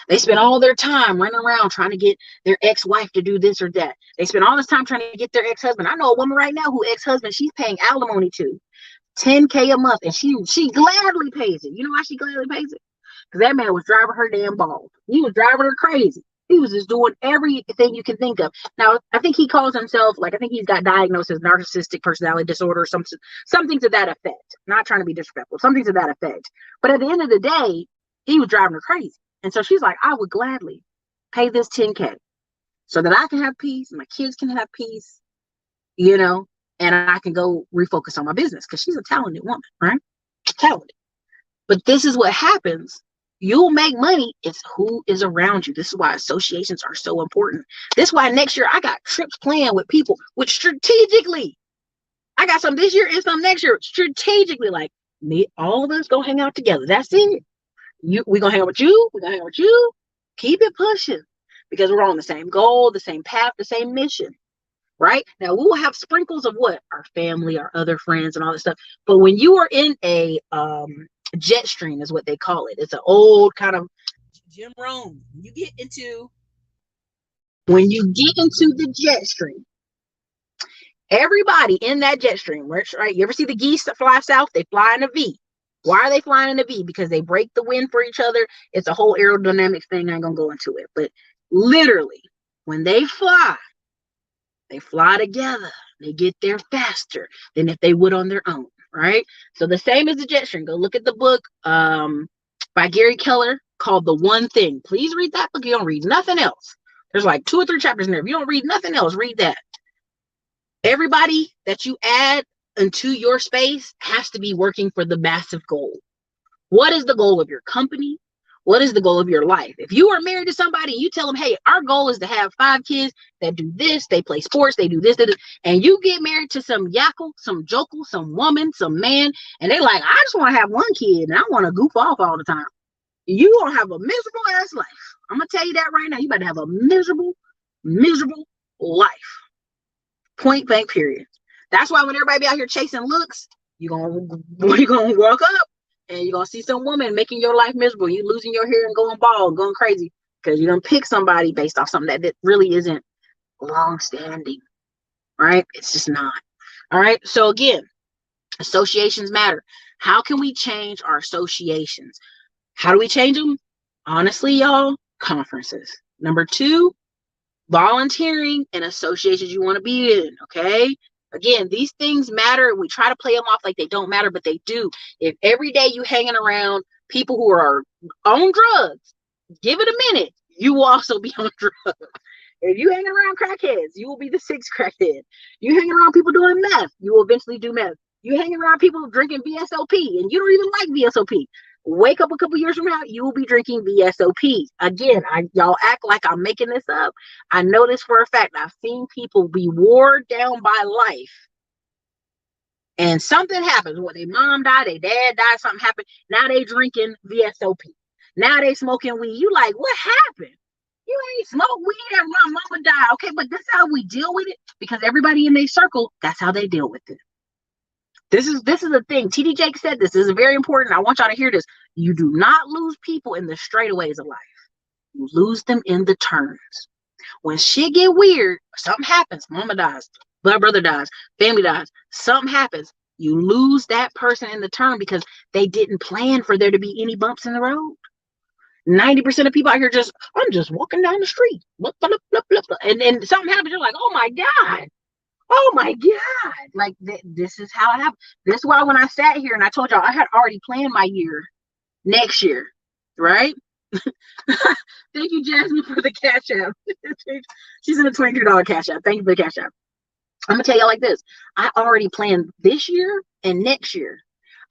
They spent all their time running around trying to get their ex-wife to do this or that. They spent all this time trying to get their ex-husband. I know a woman right now who ex-husband she's paying alimony to. $10K a month, and she gladly pays it. You know why she gladly pays it? Because that man was driving her damn bald. He was driving her crazy. He was just doing everything you can think of. Now, I think he calls himself, like, I think he's got diagnosed as narcissistic personality disorder or something to that effect. Not trying to be disrespectful, something to that effect. But at the end of the day, he was driving her crazy. And so she's like, I would gladly pay this 10K so that I can have peace, my kids can have peace, you know, and I can go refocus on my business because she's a talented woman, right? Talented. But this is what happens. You'll make money. It's who is around you. This is why associations are so important. This is why next year I got trips planned with people, which strategically, I got some this year and some next year. Strategically, like me, all of us gonna hang out together. That's it. We gonna hang out with you. We gonna hang out with you. Keep it pushing because we're on the same goal, the same path, the same mission. Right now, we will have sprinkles of what our family, our other friends, and all this stuff. But when you are in a jet stream, is what they call it. It's an old kind of Jim Rome. When you get into the jet stream, everybody in that jet stream, right? You ever see the geese that fly south? They fly in a V. Why are they flying in a V? Because they break the wind for each other. It's a whole aerodynamics thing. I ain't gonna go into it, but literally, when they fly together. They get there faster than if they would on their own, right? So the same as the jet stream. Go look at the book by Gary Keller called The One Thing. Please read that book. You don't read nothing else. There's like 2 or 3 chapters in there. If you don't read nothing else, read that. Everybody that you add into your space has to be working for the massive goal. What is the goal of your company? What is the goal of your life? If you are married to somebody, you tell them, hey, our goal is to have 5 kids that do this, they play sports, they do this, and you get married to some yackle, some jokel, some woman, some man, and they like, I just want to have 1 kid and I want to goof off all the time. You gonna have a miserable ass life. I'm gonna tell you that right now. You better have a miserable life. Point blank period. That's why when everybody be out here chasing looks, you're gonna walk up and you're gonna see some woman making your life miserable. You losing your hair and going bald, going crazy because you don't pick somebody based off something that really isn't long standing, right? It's just not. All right. So again, associations matter. How can we change our associations? How do we change them? Honestly, y'all, conferences. Number 2, volunteering in associations you want to be in. Okay. Again, these things matter. We try to play them off like they don't matter, but they do. If every day you hanging around people who are on drugs, give it a minute. You will also be on drugs. If you hanging around crackheads, you will be the 6th crackhead. You hanging around people doing meth, you will eventually do meth. You hanging around people drinking VSOP, and you don't even like VSOP. Wake up a couple years from now, you will be drinking VSOP. Again, y'all act like I'm making this up. I know this for a fact. I've seen people be worn down by life. And something happens. When their mom died, their dad died, something happened. Now they drinking VSOP. Now they smoking weed. You like, what happened? You ain't smoke weed and my mama died. Okay, but that's how we deal with it. Because everybody in their circle, that's how they deal with it. This is the thing. TD Jakes said this. This is very important. I want y'all to hear this. You do not lose people in the straightaways of life. You lose them in the turns. When shit get weird, something happens. Mama dies, brother dies, family dies, something happens. You lose that person in the turn because they didn't plan for there to be any bumps in the road. 90% of people out here I'm just walking down the street. And then something happens. You're like, oh my God. Oh my God. Like this is how it happened. This is why when I sat here and I told y'all I had already planned my year next year, right? Thank you, Jasmine, for the cash app. She's in a $23 cash app. Thank you for the cash app. I'm gonna tell y'all like this. I already planned this year and next year.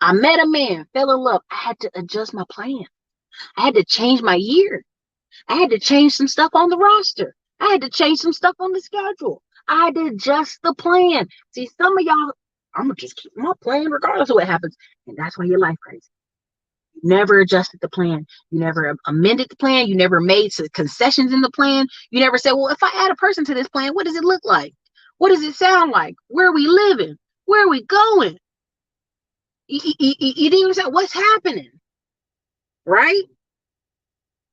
I met a man, fell in love. I had to adjust my plan. I had to change my year. I had to change some stuff on the roster. I had to change some stuff on the schedule. I had to adjust the plan. See, some of y'all, I'm going to just keep my plan regardless of what happens. And that's why your life crazy. You never adjusted the plan. You never amended the plan. You never made some concessions in the plan. You never said, well, if I add a person to this plan, what does it look like? What does it sound like? Where are we living? Where are we going? You didn't even say what's happening, right?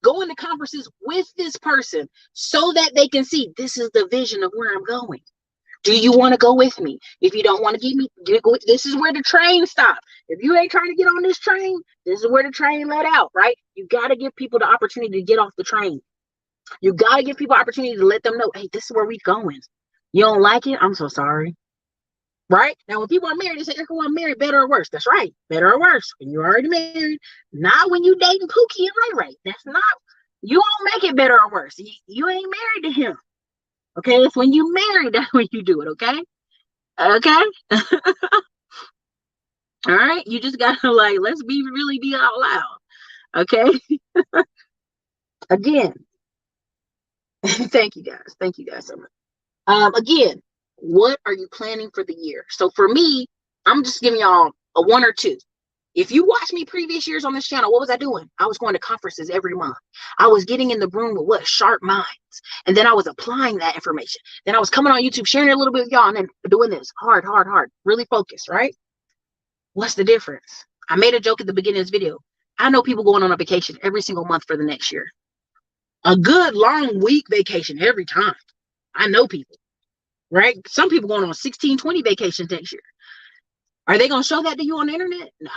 Go into conferences with this person so that they can see this is the vision of where I'm going. Do you want to go with me? If you don't want to this is where the train stops. If you ain't trying to get on this train, this is where the train let out, right? You got to give people the opportunity to get off the train. You got to give people opportunity to let them know, hey, this is where we going. You don't like it? I'm so sorry. Right? Now, when people are married, they say, Erica, I'm married, better or worse. That's right. Better or worse. When you're already married, not when you dating Pookie and Ray Ray. That's not, you won't make it better or worse. You ain't married to him. Okay? It's when you married, that's when you do it. Okay? Okay? All right? You just got to let's really be out loud. Okay? Again, thank you guys. Thank you guys so much. Again, what are you planning for the year? So for me, I'm just giving y'all a 1 or 2. If you watch me previous years on this channel, what was I doing? I was going to conferences every month. I was getting in the room with sharp minds. And then I was applying that information. Then I was coming on YouTube, sharing it a little bit with y'all, and then doing this hard, really focused, right? What's the difference? I made a joke at the beginning of this video. I know people going on a vacation every single month for the next year. A good long week vacation every time. I know people. Right? Some people going on 16, 20 vacations next year. Are they going to show that to you on the internet? Nah,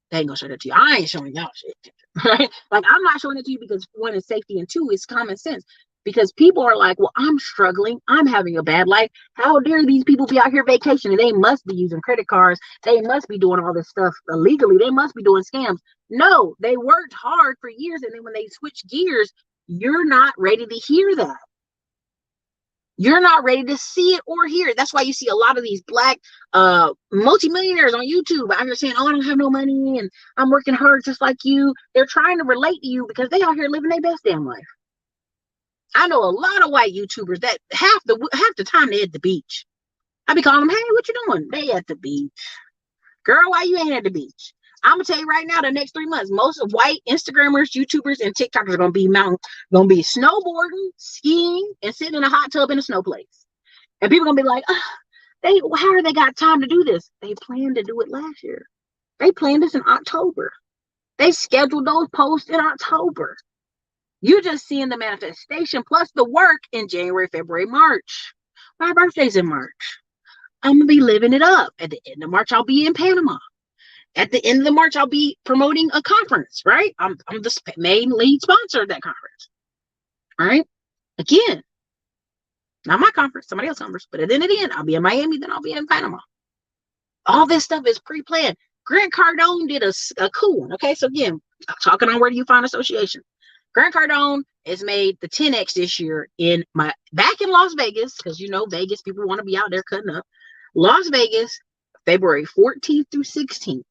they ain't going to show that to you. I ain't showing y'all shit. Right? I'm not showing it to you because 1 is safety and 2 is common sense. Because people are like, well, I'm struggling. I'm having a bad life. How dare these people be out here vacationing? They must be using credit cards. They must be doing all this stuff illegally. They must be doing scams. No, they worked hard for years. And then when they switch gears, you're not ready to hear that. You're not ready to see it or hear it. That's why you see a lot of these black multimillionaires on YouTube out here saying, oh, I don't have no money and I'm working hard just like you. They're trying to relate to you because they out here living their best damn life. I know a lot of white YouTubers that half the time they at the beach. I be calling them, hey, what you doing? They at the beach. Girl, why you ain't at the beach? I'm gonna tell you right now, the next 3 months, most of white Instagrammers, YouTubers, and TikTokers are gonna be snowboarding, skiing, and sitting in a hot tub in a snow place. And people are gonna be like, how are they got time to do this? They planned to do it last year. They planned this in October. They scheduled those posts in October. You're just seeing the manifestation plus the work in January, February, March. My birthday's in March. I'm gonna be living it up. At the end of March, I'll be in Panama. At the end of the March, I'll be promoting a conference, right? I'm the main lead sponsor of that conference. All right. Again, not my conference, somebody else's conference, but at the end, I'll be in Miami, then I'll be in Panama. All this stuff is pre-planned. Grant Cardone did a cool one. Okay. So again, I'm talking on where do you find association? Grant Cardone has made the 10X this year back in Las Vegas, because Vegas, people want to be out there cutting up. Las Vegas, February 14th through 16th.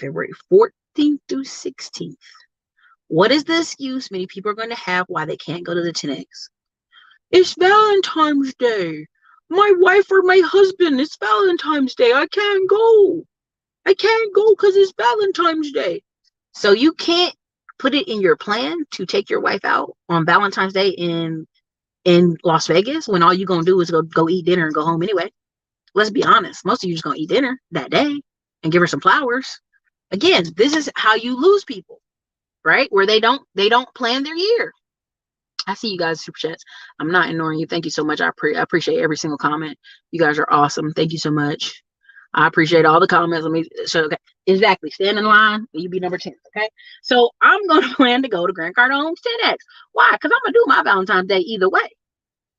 February 14th through 16th. What is the excuse many people are going to have why they can't go to the 10X? It's Valentine's Day. My wife or my husband, it's Valentine's Day. I can't go. I can't go because it's Valentine's Day. So you can't put it in your plan to take your wife out on Valentine's Day in Las Vegas when all you're going to do is go eat dinner and go home anyway. Let's be honest. Most of you just going to eat dinner that day and give her some flowers. Again, this is how you lose people, right? Where they don't plan their year. I see you guys super chats. I'm not ignoring you. Thank you so much. I appreciate every single comment. You guys are awesome. Thank you so much. I appreciate all the comments. Okay. Exactly. Stand in line. You be number 10. Okay. So I'm going to plan to go to Grant Cardone's 10X. Why? Because I'm going to do my Valentine's Day either way.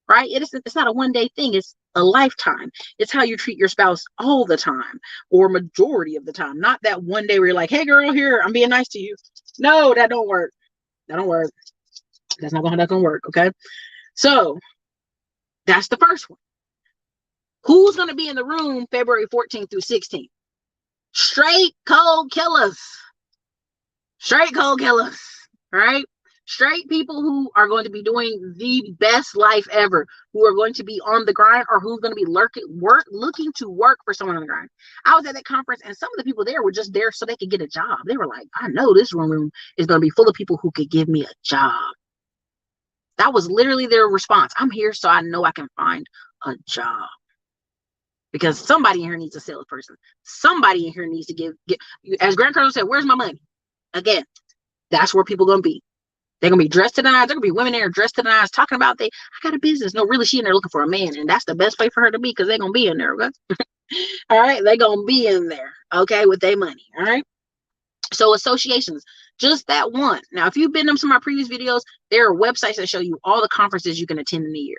Right? It's not a one-day thing. It's a lifetime. It's how you treat your spouse all the time or majority of the time. Not that one day where you're like, hey, girl, here, I'm being nice to you. No, that don't work. That don't work. That's not going to work. Okay. So that's the first one. Who's going to be in the room February 14th through 16th? Straight cold killers. Straight cold killers, right? Straight people who are going to be doing the best life ever, who are going to be on the grind, or who's going to be looking to work for someone on the grind. I was at that conference, and some of the people there were just there so they could get a job. They were like, I know this room is going to be full of people who could give me a job. That was literally their response. I'm here so I know I can find a job. Because somebody in here needs a salesperson. Somebody in here needs to give as Grant Cardone said, where's my money? Again, that's where people are going to be. They're going to be dressed to the nines. They're going to be women there dressed to the nines talking about I got a business. No, really, she in there looking for a man. And that's the best place for her to be because they're going to be in there. Okay? All right. They're going to be in there. Okay. With their money. All right. So associations, just that one. Now, if you've been to some of my previous videos, there are websites that show you all the conferences you can attend in a year.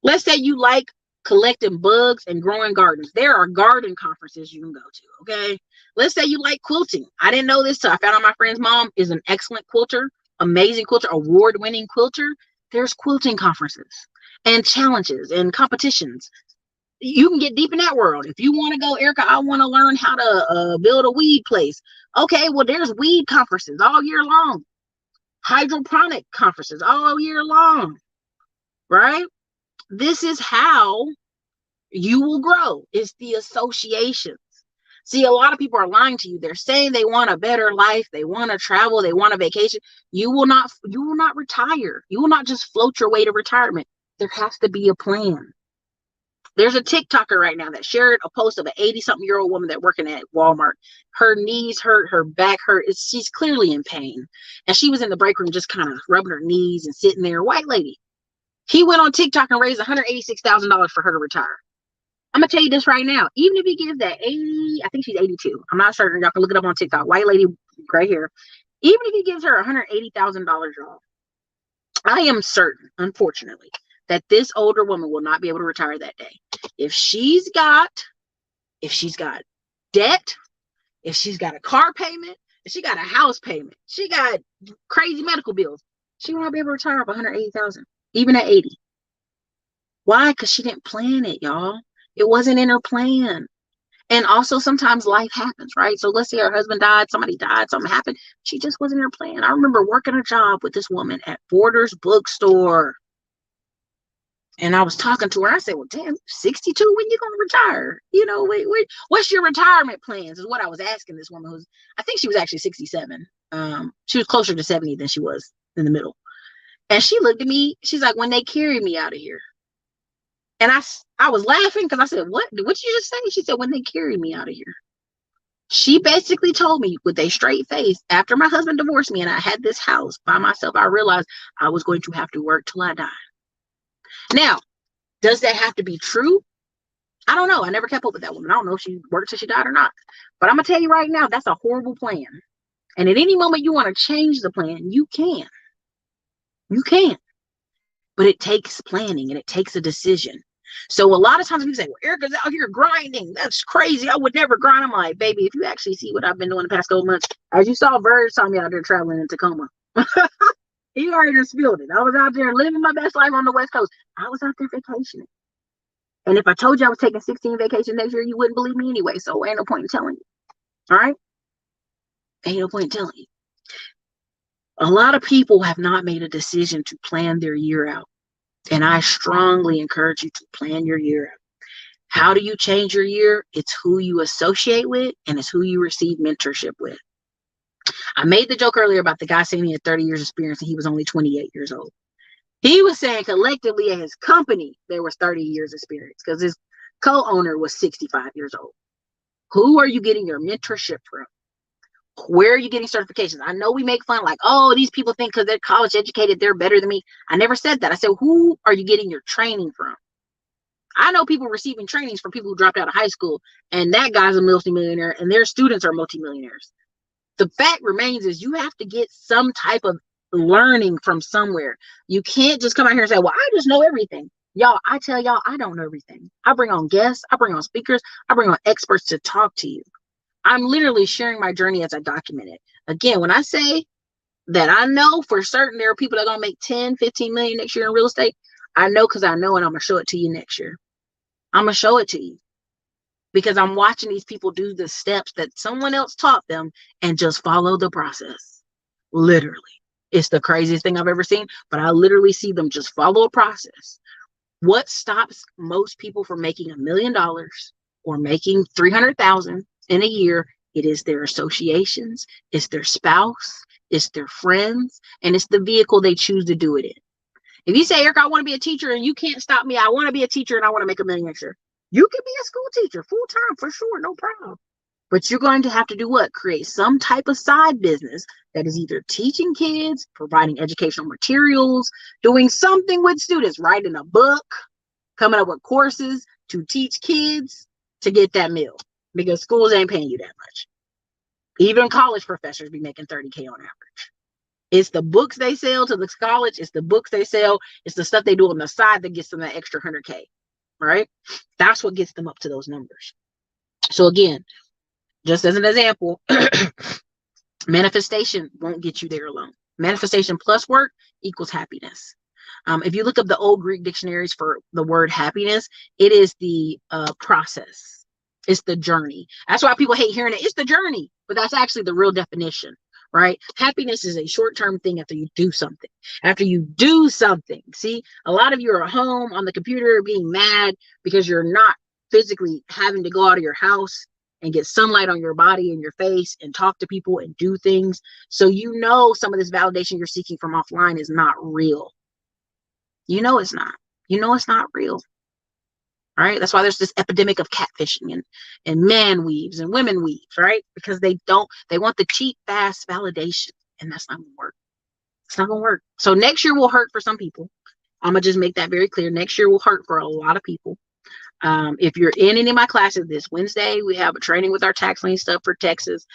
Let's say you like collecting bugs and growing gardens. There are garden conferences you can go to. Okay. Let's say you like quilting. I didn't know this till I found out my friend's mom is an excellent quilter, amazing quilter, award-winning quilter. There's quilting conferences and challenges and competitions. You can get deep in that world. If you want to go, Erica, I want to learn how to build a weed place. Okay, well, there's weed conferences all year long. Hydroponic conferences all year long. Right? This is how you will grow. It's the associations. See, a lot of people are lying to you. They're saying they want a better life. They want to travel. They want a vacation. You will not retire. You will not just float your way to retirement. There has to be a plan. There's a TikToker right now that shared a post of an 80-something-year-old woman that working at Walmart. Her knees hurt, her back hurt. She's clearly in pain. And she was in the break room just kind of rubbing her knees and sitting there. White lady. He went on TikTok and raised $186,000 for her to retire. I'm going to tell you this right now. Even if he gives that 80, I think she's 82. I'm not certain. Y'all can look it up on TikTok. White lady, gray hair. Even if he gives her $180,000, y'all, I am certain, unfortunately, that this older woman will not be able to retire that day. If she's got debt, if she's got a car payment, if she got a house payment, she got crazy medical bills, she will not be able to retire for $180,000, even at 80. Why? Because she didn't plan it, y'all. It wasn't in her plan. And also sometimes life happens, right? So let's say her husband died, somebody died, something happened. She just wasn't in her plan. I remember working a job with this woman at Borders Bookstore. And I was talking to her. I said, well, damn, 62, when you going to retire? You know, wait, what's your retirement plans is what I was asking this woman who's, I think she was actually 67. She was closer to 70 than she was in the middle. And she looked at me. She's like, when they carry me out of here. And I was laughing because I said, what did you just say? She said, when they carry me out of here. She basically told me with a straight face, after my husband divorced me and I had this house by myself, I realized I was going to have to work till I die. Now, does that have to be true? I don't know. I never kept up with that woman. I don't know if she worked till she died or not. But I'm going to tell you right now, that's a horrible plan. And at any moment you want to change the plan, you can. You can. But it takes planning and it takes a decision. So a lot of times people say, well, Erica's out here grinding. That's crazy. I would never grind. I'm like, baby, if you actually see what I've been doing the past couple months, as you saw, Verge saw me out there traveling in Tacoma. He already just spilled it. I was out there living my best life on the West Coast. I was out there vacationing. And if I told you I was taking 16 vacations next year, you wouldn't believe me anyway. So ain't no point in telling you. All right? Ain't no point in telling you. A lot of people have not made a decision to plan their year out. And I strongly encourage you to plan your year out. How do you change your year? It's who you associate with and it's who you receive mentorship with. I made the joke earlier about the guy saying he had 30 years experience and he was only 28 years old. He was saying collectively at his company, there was 30 years experience because his co-owner was 65 years old. Who are you getting your mentorship from? Where are you getting certifications? I know we make fun like, oh, these people think because they're college educated, they're better than me. I never said that. I said, who are you getting your training from? I know people receiving trainings from people who dropped out of high school, and that guy's a multimillionaire, and their students are multimillionaires. The fact remains is you have to get some type of learning from somewhere. You can't just come out here and say, well, I just know everything. Y'all, I tell y'all, I don't know everything. I bring on guests. I bring on speakers. I bring on experts to talk to you. I'm literally sharing my journey as I document it. Again, when I say that I know for certain there are people that are going to make 10, 15 million next year in real estate, I know because I know, and I'm going to show it to you next year. I'm going to show it to you. because I'm watching these people do the steps that someone else taught them and just follow the process. Literally. It's the craziest thing I've ever seen, but I literally see them just follow a process. What stops most people from making $1 million or making 300,000 in a year? It is their associations, it's their spouse, it's their friends, and it's the vehicle they choose to do it in. If you say, Eric, I want to be a teacher and you can't stop me, I want to be a teacher and I want to make $1 million next year. You can be a school teacher full time for sure, no problem. But you're going to have to do what? Create some type of side business that is either teaching kids, providing educational materials, doing something with students, writing a book, coming up with courses to teach kids to get that meal, because schools ain't paying you that much. Even college professors be making 30K on average. It's the books they sell to the college. It's the books they sell. It's the stuff they do on the side that gets them that extra 100K, right? That's what gets them up to those numbers. So again, just as an example, manifestation won't get you there alone. Manifestation plus work equals happiness. If you look up the old Greek dictionaries for the word happiness, it is the process. It's the journey. That's why people hate hearing it. It's the journey, but that's actually the real definition, right? Happiness is a short-term thing after you do something. After you do something. See, a lot of you are at home on the computer being mad because you're not physically having to go out of your house and get sunlight on your body and your face and talk to people and do things. So you know some of this validation you're seeking from offline is not real. You know it's not. You know it's not real. Right? That's why there's this epidemic of catfishing and man weaves and women weaves, right? Because they want the cheap, fast validation, and that's not gonna work. It's not gonna work. So next year will hurt for some people. I'm gonna just make that very clear. Next year will hurt for a lot of people. If you're in any of my classes this Wednesday, we have a training with our tax lien stuff for Texas.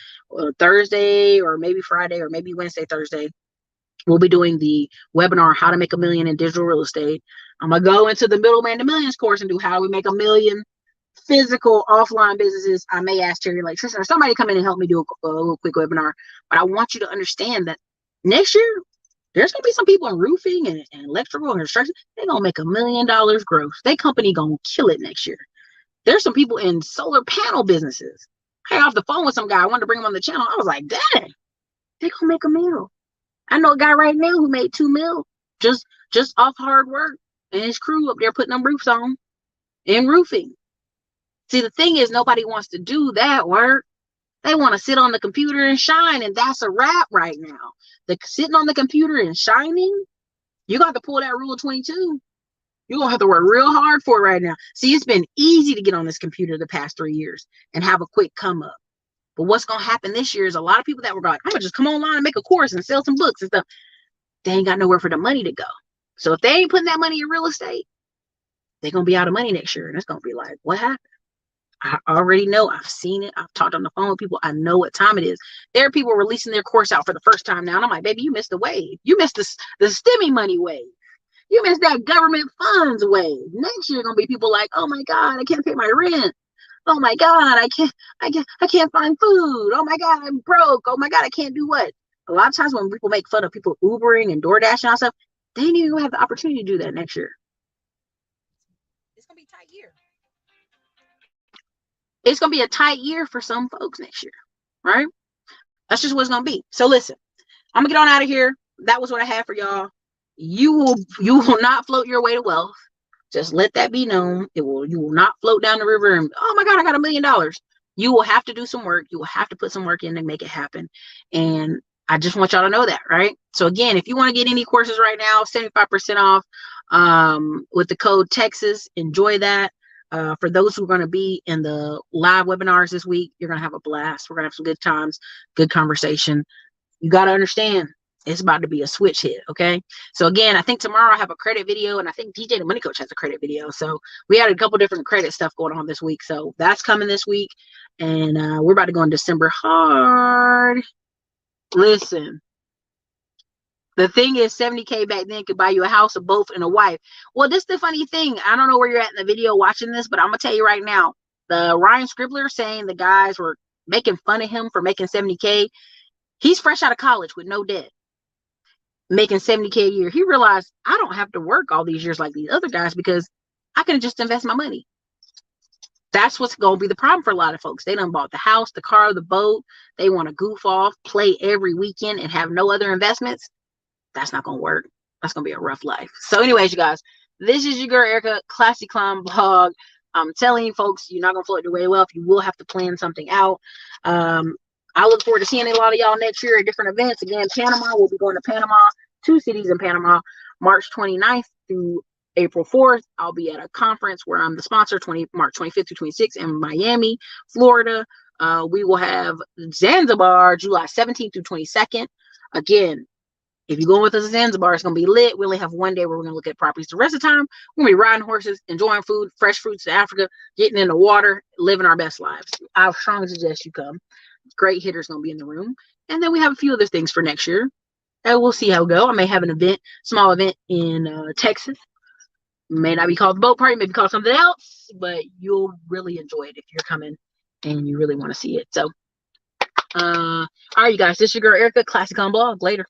Thursday or maybe Friday or maybe Wednesday, Thursday, we'll be doing the webinar, How to Make $1 Million in Digital Real Estate. I'm going to go into the Middleman to Millions course and do how we make $1 million physical offline businesses. I may ask Terry Electrician or somebody to come in and help me do a little quick webinar. But I want you to understand that next year, there's going to be some people in roofing and electrical and construction. They're going to make $1 million gross. Their company going to kill it next year. There's some people in solar panel businesses. I got off the phone with some guy. I wanted to bring him on the channel. I was like, dang, they're going to make $1 million. I know a guy right now who made $2 million just off hard work and his crew up there putting them roofs on and roofing. See, the thing is, nobody wants to do that work. They want to sit on the computer and shine, and that's a wrap right now. Sitting on the computer and shining, you got to pull that rule of 22. You're going to have to work real hard for it right now. See, it's been easy to get on this computer the past 3 years and have a quick come up. But what's going to happen this year is a lot of people that were like, I'm going to just come online and make a course and sell some books and stuff. They ain't got nowhere for the money to go. So if they ain't putting that money in real estate, they're going to be out of money next year. And it's going to be like, what happened? I already know. I've seen it. I've talked on the phone with people. I know what time it is. There are people releasing their course out for the first time now. And I'm like, baby, you missed the wave. You missed the STEMI money wave. You missed that government funds wave. Next year, going to be people like, oh my God, I can't pay my rent. Oh my God, I can't find food. Oh my God, I'm broke. Oh my God, I can't do what? A lot of times when people make fun of people Ubering and DoorDash and all stuff, they ain't even gonna have the opportunity to do that next year. It's gonna be a tight year. It's gonna be a tight year for some folks next year, right? That's just what it's gonna be. So listen, I'm gonna get on out of here. That was what I had for y'all. You will not float your way to wealth. Just let that be known. You will not float down the river and, oh my God, I got $1 million. You will have to do some work. You will have to put some work in to make it happen. And I just want y'all to know that, right? So again, if you want to get any courses right now, 75% off with the code Texas. Enjoy that. For those who are going to be in the live webinars this week, you're going to have a blast. We're going to have some good times, good conversation. You got to understand, it's about to be a switch hit, okay? So again, I think tomorrow I have a credit video, and I think DJ the Money Coach has a credit video. So we had a couple different credit stuff going on this week. So that's coming this week, and we're about to go in December hard. Listen, the thing is, 70K back then could buy you a house, a boat, and a wife. Well, this is the funny thing. I don't know where you're at in the video watching this, but I'm going to tell you right now, the Ryan Scribbler saying the guys were making fun of him for making 70K. He's fresh out of college with no debt, making 70K a year. He realized, I don't have to work all these years like these other guys because I can just invest my money. That's what's going to be the problem for a lot of folks. They done bought the house, the car, the boat. They want to goof off, play every weekend, and have no other investments. That's not going to work. That's going to be a rough life. So anyways, you guys, this is your girl, Erica, Classy Climb Blog. I'm telling you, folks, you're not going to float your way well if you will have to plan something out. I look forward to seeing a lot of y'all next year at different events. Again, Panama, we'll be going to Panama, 2 cities in Panama, March 29th through April 4th. I'll be at a conference where I'm the sponsor, March 25th through 26th in Miami, Florida. We will have Zanzibar, July 17th through 22nd. Again, if you're going with us to Zanzibar, it's going to be lit. We only have one day where we're going to look at properties. The rest of the time, we're going to be riding horses, enjoying food, fresh fruits to Africa, getting in the water, living our best lives. I strongly suggest you come. Great hitters going to be in the room. And then we have a few other things for next year. And we'll see how it go. I may have an event, small event in Texas. May not be called the boat party, maybe called something else, but you'll really enjoy it if you're coming and you really want to see it. So, all right, you guys, this is your girl, Erica, Classic on Blog. Later.